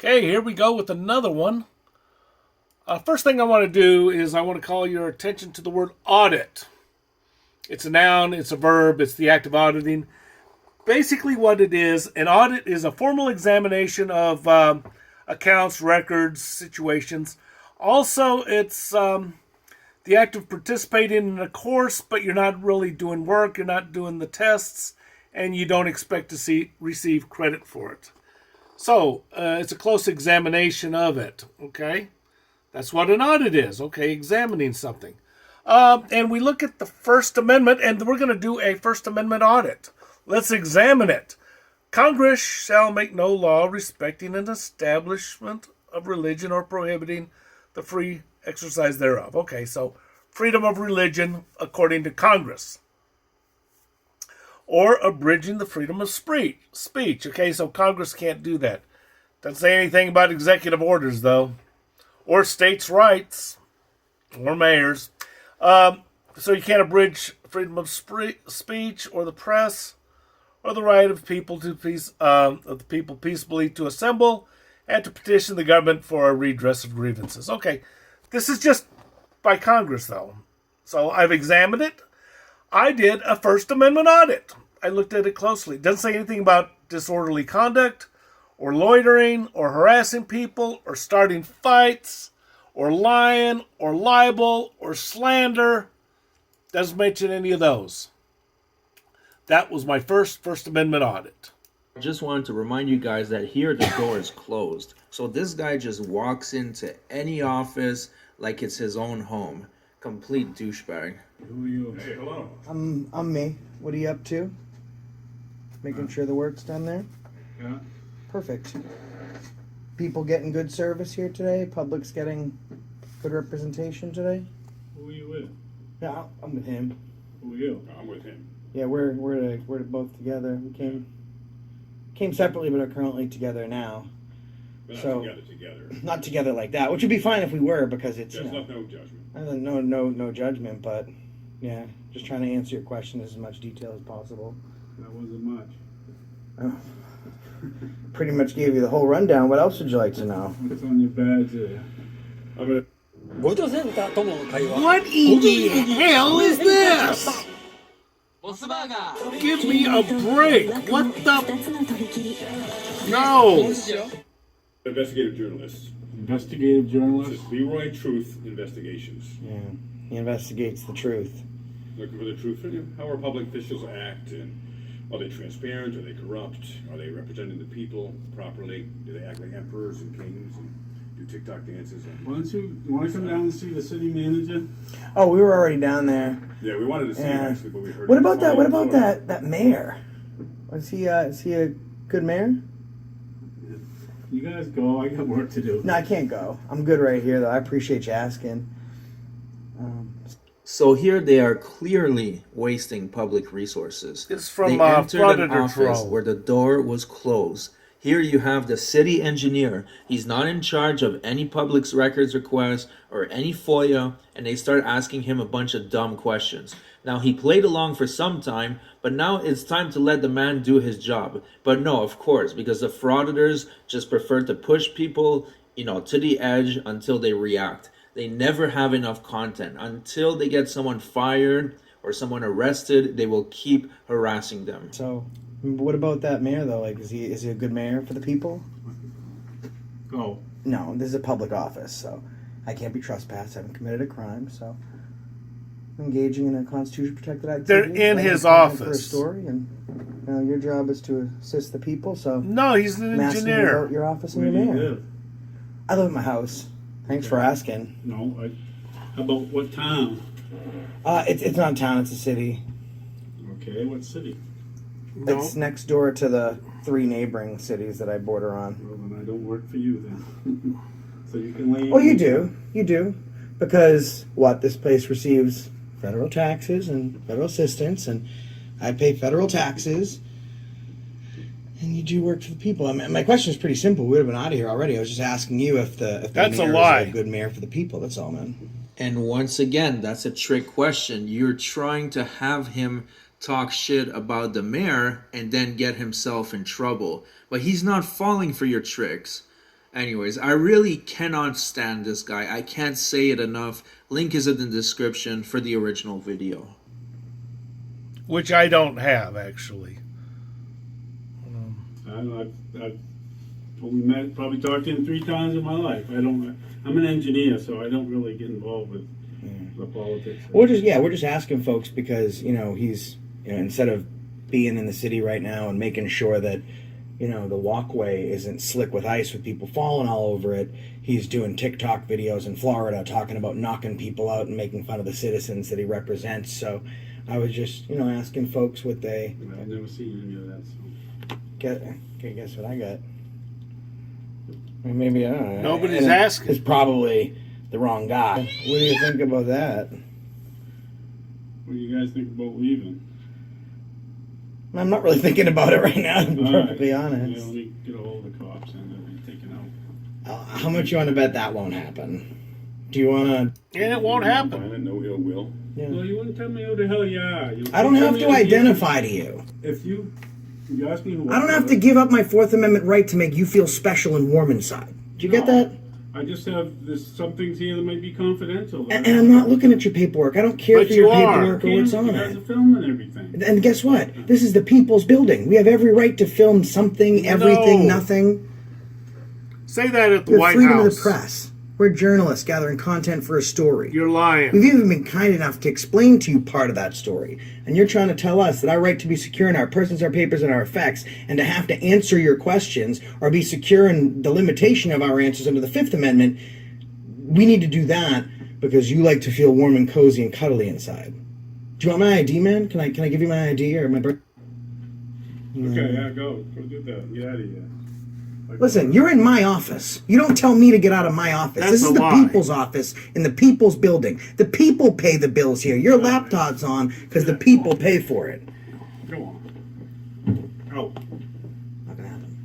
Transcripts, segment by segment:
Okay, here we go with another one. First thing I want to do is I want to call your attention to the word audit. It's a noun, it's a verb, it's the act of auditing. Basically what it is, an audit is a formal examination of accounts, records, situations. Also, it's the act of participating in a course, but you're not really doing work, you're not doing the tests, and you don't expect to receive credit for it. So, it's a close examination of it, okay? That's what an audit is, okay, examining something. And we look at the First Amendment, and we're going to do a First Amendment audit. Let's examine it. Congress shall make no law respecting an establishment of religion or prohibiting the free exercise thereof. Okay, so freedom of religion according to Congress. Or abridging the freedom of speech. Okay, so Congress can't do that. Doesn't say anything about executive orders, though. Or states' rights. Or mayors. So you can't abridge freedom of speech or the press or the right of the people peaceably to assemble and to petition the government for a redress of grievances. Okay, this is just by Congress, though. So I've examined it. I did a First Amendment audit. I looked at it closely. It doesn't say anything about disorderly conduct or loitering or harassing people or starting fights or lying or libel or slander. Doesn't mention any of those. That was my First Amendment audit. I just wanted to remind you guys that here the door is closed. So this guy just walks into any office like it's his own home. Complete douchebag. Who are you? Hey, hello. I'm me. What are you up to? Making sure the work's done there? Yeah. Perfect. People getting good service here today? Public's getting good representation today? Who are you with? Yeah, I'm with him. Who are you? I'm with him. Yeah, we're both together. We came separately, but are currently together now. We're not So- together. Not together like that, which would be fine if we were, because it's There's no judgment. no judgment. But yeah, just trying to answer your question in as much detail as possible. That wasn't much. Oh. Pretty much gave you the whole rundown. What else would you like to know? What's on your badge there? I'm gonna. ご助センターとの会話 What in the hell is this? ボスバーガー Give me a break. What the? No. Investigative journalist. Investigative This journalist? is Leroy Truth Investigations. Yeah, he investigates the truth. Looking for the truth. How our public officials act, and are they transparent? Are they corrupt? Are they representing the people properly? Do they act like emperors and kings and do TikTok dances? Why don't you want to come down and see the city manager? Oh, we were already down there. Yeah, we wanted to see Yeah. him actually, but we heard. What about that? What about that mayor? Is he a good mayor? You guys go. I got work to do. No, I can't go. I'm good right here, though. I appreciate you asking. So here they are clearly wasting public resources. It's from they entered an Frauditer office Troll. where the door was closed. Here you have the city engineer. He's not in charge of any public records requests or any FOIA, and they start asking him a bunch of dumb questions. Now, he played along for some time, but now it's time to let the man do his job. But no, of course, because the frauditors just prefer to push people, to the edge until they react. They never have enough content. Until they get someone fired or someone arrested, they will keep harassing them. So, what about that mayor, though? Like, is he a good mayor for the people? Go. No, this is a public office, so I can't be trespassed. I haven't committed a crime, so I'm engaging in a constitution-protected activity. They're in I have his content for a office. story, and your job is to assist the people. So, No, he's an I'm asking you engineer. about your office and Where your do you mayor. live? I live in my house. Thanks for asking. No. How about what town? It's not a town; it's a city. Okay, what city? No. It's next door to the 3 neighboring cities that I border on. Well, then I don't work for you then. So you can lay. Well, you do, because this place receives federal taxes and federal assistance, and I pay federal taxes, and you do work for the people. I mean, my question is pretty simple. We would have been out of here already. I was just asking you if the That's a mayor lie. is a good mayor for the people. That's all, man. And once again, that's a trick question. You're trying to have him talk shit about the mayor and then get himself in trouble. But he's not falling for your tricks. Anyways, I really cannot stand this guy. I can't say it enough. Link is in the description for the original video. Which I don't have, actually. I've probably talked to him 3 times in my life. I'm an engineer, so I don't really get involved with the politics. We're just asking folks because he's instead of being in the city right now and making sure that the walkway isn't slick with ice with people falling all over it, he's doing TikTok videos in Florida talking about knocking people out and making fun of the citizens that he represents. So I was just asking folks what they I've never seen any of that. So. guess what I got. I mean, maybe I don't know. Nobody's asking. It's probably the wrong guy. What do you think about that? What do you guys think about leaving? I'm not really thinking about it right now, to be All perfectly right. honest. Yeah, let me get a hold of the cops and they'll be taken out. How much you want to bet that won't happen? Do you want to? And it won't happen. Violent, no ill will. Well, you wouldn't tell me who the hell you are. I don't have to identify to you. If you ask me who I don't have to give up my Fourth Amendment right to make you feel special and warm inside. Do you get that? I just have some things here that might be confidential. And I'm not looking at your paperwork. I don't care But for your you are. paperwork or what's on You guys are it. filming everything. And guess what? This is the people's building. We have every right to film something, everything, No. nothing. Say that at the We have White freedom House. of the press. We're journalists gathering content for a story. You're lying. We've even been kind enough to explain to you part of that story. And you're trying to tell us that our right to be secure in our persons, our papers, and our effects, and to have to answer your questions or be secure in the limitation of our answers under the Fifth Amendment, we need to do that because you like to feel warm and cozy and cuddly inside. Do you want my ID, man? Can I give you my ID or my birth? Okay, yeah, go do that. Get out of here. Listen, you're in my office. You don't tell me to get out of my office. That's This is a the lie. people's office in the people's building. The people pay the bills here. Your laptop's on because the people pay for it. Go on. Out. Not gonna happen.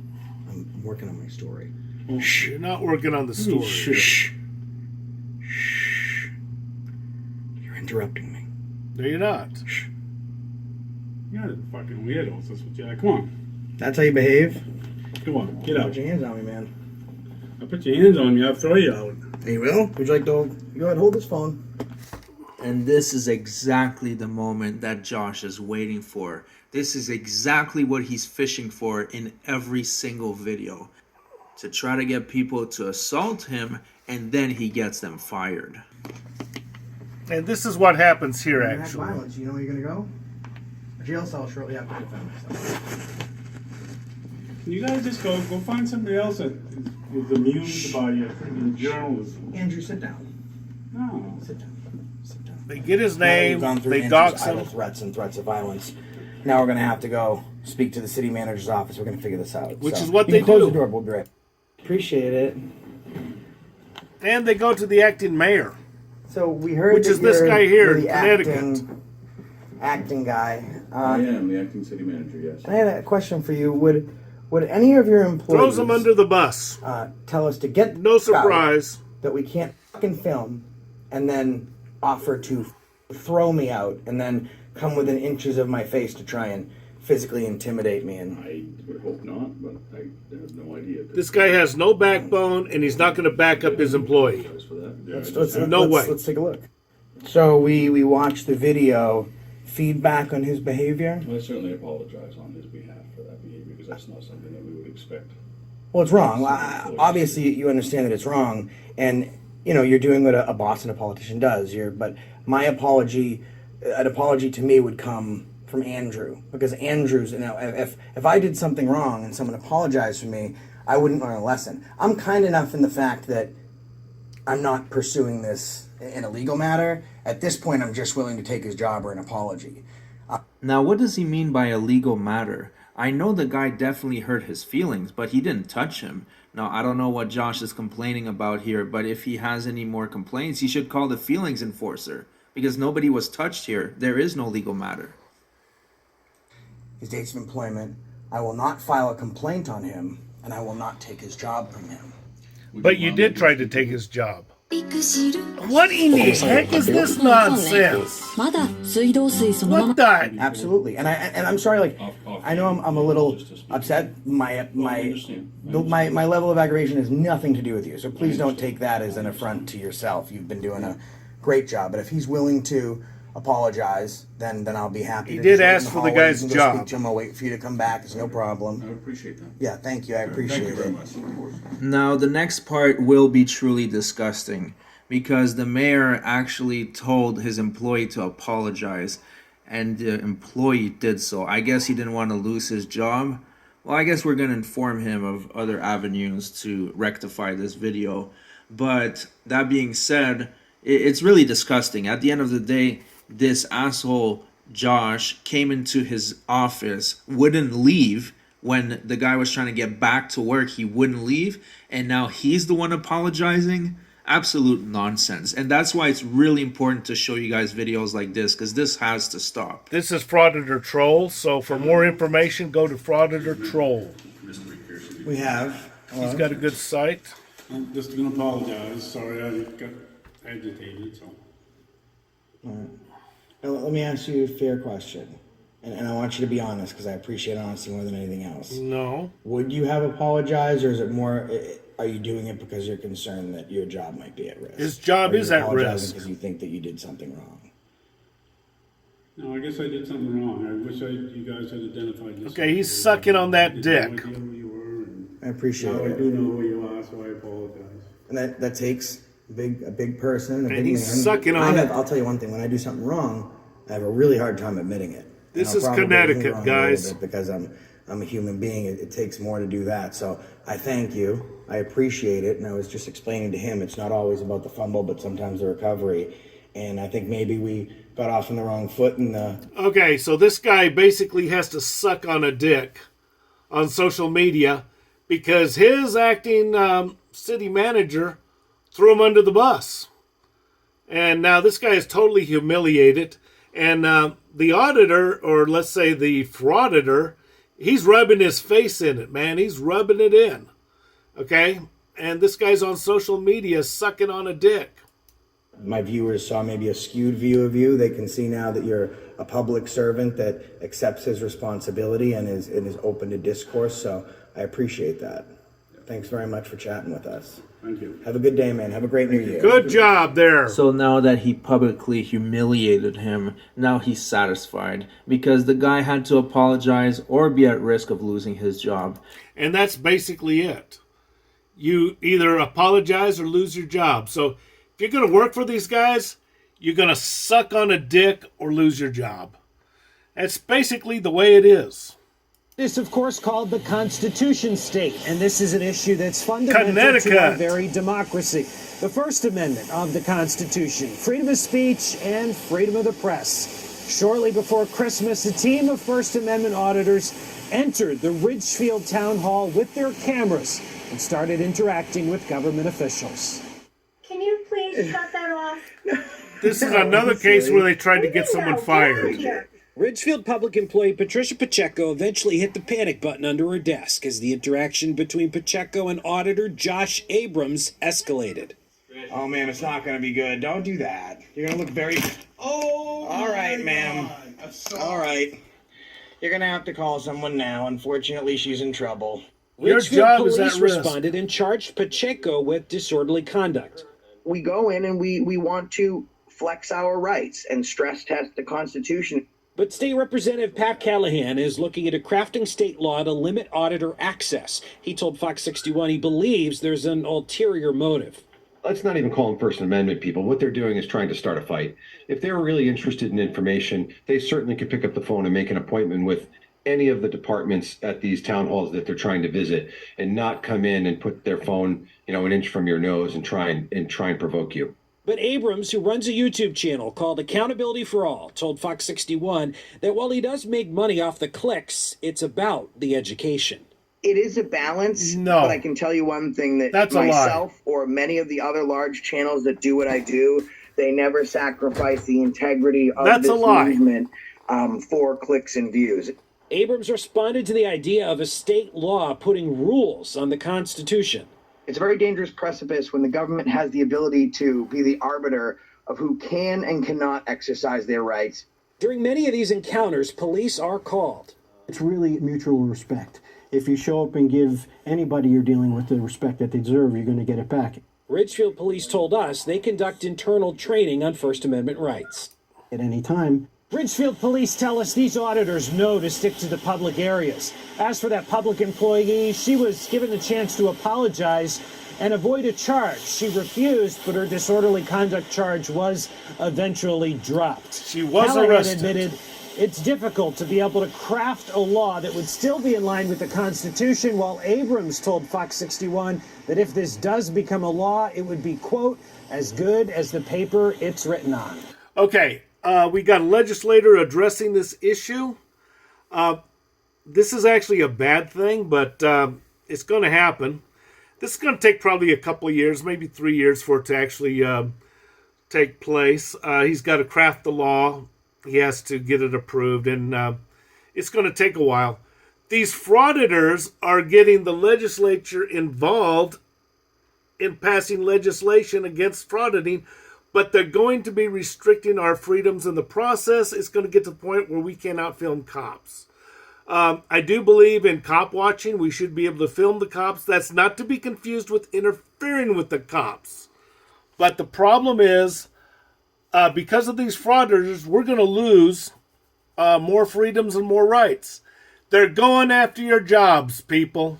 I'm working on my story. You're not working on the story. Shh. You're interrupting me. No, you're not. You're fucking weirdos. That's what you are. Come on. That's how you behave? Come on. Get out. Put your hands on me, man. I'll put your hands on me. I'll throw you out. You will? Would you like to go ahead, hold this phone? And this is exactly the moment that Josh is waiting for. This is exactly what he's fishing for in every single video. To try to get people to assault him, and then he gets them fired. And this is what happens here, When you have actually. violence, you know where you're gonna go? A jail cell shortly after I defend myself. Can you guys just go find somebody else that is amused by your freaking journalism? Andrew, sit down. No. Sit down. Sit down. They get his Now that we've name, gone through they Andrew's dox idle him. threats and threats of violence. Now we're going to have to go speak to the city manager's office. We're going to figure this out. Which So, is what you they can close do. the door. We'll be right. Appreciate it. And they go to the acting mayor. So we heard Which that is this you're- guy here you're in the Connecticut. acting guy. I am the acting city manager, yes. I had a question for you. Would any of your employees Throws him under the bus. tell us to get No out, surprise. that we can't fucking film, and then offer to throw me out, and then come within inches of my face to try and physically intimidate me? And I would hope not, but I have no idea. This guy has no backbone, and he's not going to back up his employee. For that. let's take a look. So we watched the video. Feedback on his behavior. I certainly apologize on his behalf for that behavior because that's not something that we would expect. Well, it's wrong. Obviously, you understand that it's wrong, and you're doing what a boss and a politician does. But my apology, an apology to me would come from Andrew, because Andrew's. If I did something wrong and someone apologized for me, I wouldn't learn a lesson. I'm kind enough in the fact that I'm not pursuing this in a legal matter. At this point, I'm just willing to take his job or an apology. Now, what does he mean by a legal matter? I know the guy definitely hurt his feelings, but he didn't touch him. Now, I don't know what Josh is complaining about here, but if he has any more complaints, he should call the feelings enforcer, because nobody was touched here. There is no legal matter. His dates of employment. I will not file a complaint on him, and I will not take his job from him. But you did try to take his job. What in the heck is this nonsense? まだ水道水そのまま What the? Absolutely, and I'm sorry. Like, I know I'm a little upset. My level of aggravation has nothing to do with you. So please don't take that as an affront to yourself. You've been doing a great job. But if he's willing to apologize, then I'll be happy. He to did just wait in ask the for the hallway. guy's You can go speak job. to him. I'll wait for you to come back. It's no problem. I appreciate that. Yeah, thank you. I appreciate Thank you very it. much. Of course. Now, the next part will be truly disgusting because the mayor actually told his employee to apologize, and the employee did so. I guess he didn't want to lose his job. Well, I guess we're going to inform him of other avenues to rectify this video. But that being said, it's really disgusting. At the end of the day, this asshole Josh came into his office, wouldn't leave. When the guy was trying to get back to work, he wouldn't leave, and now he's the one apologizing. Absolute nonsense. And that's why it's really important to show you guys videos like this, because this has to stop. This is Frauditer Troll. So for more information, go to Frauditer Troll. We have. He's got a good site. I'm just gonna apologize. Sorry, I got agitated, so. Now, let me ask you a fair question, and I want you to be honest because I appreciate honesty more than anything else. No. Would you have apologized, or is it more? Are you doing it because you're concerned that your job might be at risk? His job Or are you is at apologizing risk. because you think that you did something wrong. No, I guess I did something wrong. I wish you guys had identified this. Okay, he's sucking on that dick. I didn't know who you were, and I appreciate now I it, do know who you are, so I apologize. and that takes a big person, a big he's man. sucking on it. I'll tell you one thing: when I do something wrong, I have a really hard time admitting it. This And is I'll probably do Connecticut, wrong a little guys. bit because I'm a human being. It takes more to do that. So I thank you. I appreciate it. And I was just explaining to him it's not always about the fumble, but sometimes the recovery. And I think maybe we got off on the wrong foot in the. Okay, so this guy basically has to suck on a dick on social media because his acting city manager threw him under the bus. And now this guy is totally humiliated. And the auditor, or let's say the frauditor, he's rubbing his face in it, man. He's rubbing it in. Okay? And this guy's on social media sucking on a dick. My viewers saw maybe a skewed view of you. They can see now that you're a public servant that accepts his responsibility and is open to discourse. So I appreciate that. Thanks very much for chatting with us. Thank you. Have a good day, man. Have a great new year. Good job there. So now that he publicly humiliated him, now he's satisfied because the guy had to apologize or be at risk of losing his job. And that's basically it. You either apologize or lose your job. So if you're going to work for these guys, you're going to suck on a dick or lose your job. That's basically the way it is. This, of course, called the Constitution State, and this is an issue that's fundamental to Connecticut. our very democracy. The First Amendment of the Constitution, freedom of speech and freedom of the press. Shortly before Christmas, a team of First Amendment auditors entered the Ridgefield Town Hall with their cameras and started interacting with government officials. Can you please shut that off? This is another case where they tried to get someone fired. Ridgefield public employee Patricia Pacheco eventually hit the panic button under her desk as the interaction between Pacheco and auditor Josh Abrams escalated. Oh, ma'am, it's not going to be good. Don't do that. You're going to look very... Oh, all right, ma'am. All right. You're going to have to call someone now. Unfortunately, she's in trouble. Your Ridgefield job is police at risk. responded and charged Pacheco with disorderly conduct. We go in and we want to flex our rights and stress test the Constitution. But State Representative Pat Callahan is looking into crafting state law to limit auditor access. He told Fox 61 he believes there's an ulterior motive. Let's not even call them First Amendment people. What they're doing is trying to start a fight. If they're really interested in information, they certainly could pick up the phone and make an appointment with any of the departments at these town halls that they're trying to visit, and not come in and put their phone, an inch from your nose and try and provoke you. But Abrams, who runs a YouTube channel called Accountability for All, told Fox 61 that while he does make money off the clicks, it's about the education. It is a balance, No. but I can tell you one thing, that That's a lie. myself or many of the other large channels that do what I do, they never sacrifice the integrity of That's a this lie. movement for clicks and views. Abrams responded to the idea of a state law putting rules on the Constitution. It's a very dangerous precipice when the government has the ability to be the arbiter of who can and cannot exercise their rights. During many of these encounters, police are called. It's really mutual respect. If you show up and give anybody you're dealing with the respect that they deserve, you're going to get it back. Ridgefield Police told us they conduct internal training on First Amendment rights. At any time. Ridgefield Police tell us these auditors know to stick to the public areas. As for that public employee, she was given the chance to apologize and avoid a charge. She refused, but her disorderly conduct charge was eventually dropped. She was Callahan arrested. admitted it's difficult to be able to craft a law that would still be in line with the Constitution, while Abrams told Fox 61 that if this does become a law, it would be, quote, as good as the paper it's written on. Okay, we got a legislator addressing this issue. This is actually a bad thing, but it's going to happen. This is going to take probably a couple of years, maybe 3 years for it to actually take place. He's got to craft the law. He has to get it approved, and it's going to take a while. These frauditors are getting the legislature involved in passing legislation against frauditing, but they're going to be restricting our freedoms in the process. It's going to get to the point where we cannot film cops. I do believe in cop watching. We should be able to film the cops. That's not to be confused with interfering with the cops. But the problem is, because of these frauditors, we're going to lose more freedoms and more rights. They're going after your jobs, people.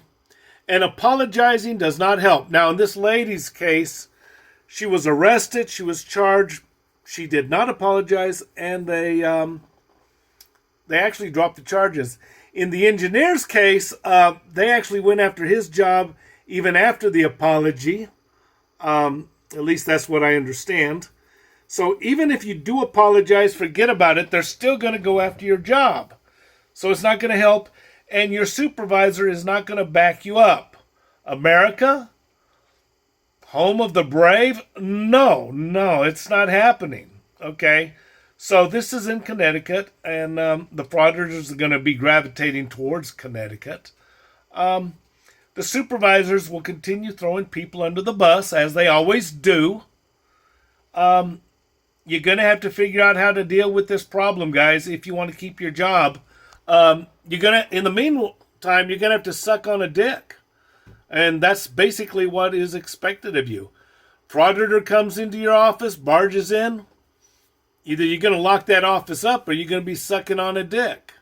And apologizing does not help. Now, in this lady's case, she was arrested. She was charged. She did not apologize, and they actually dropped the charges. In the engineer's case, they actually went after his job even after the apology. At least that's what I understand. So even if you do apologize, forget about it, they're still going to go after your job. So it's not going to help, and your supervisor is not going to back you up. America, home of the brave? No, it's not happening. Okay? So this is in Connecticut, and the frauditors are going to be gravitating towards Connecticut. The supervisors will continue throwing people under the bus, as they always do. You're going to have to figure out how to deal with this problem, guys, if you want to keep your job. In the meantime, you're going to have to suck on a dick. And that's basically what is expected of you. Frauditor comes into your office, barges in. Either you're going to lock that office up or you're going to be sucking on a dick.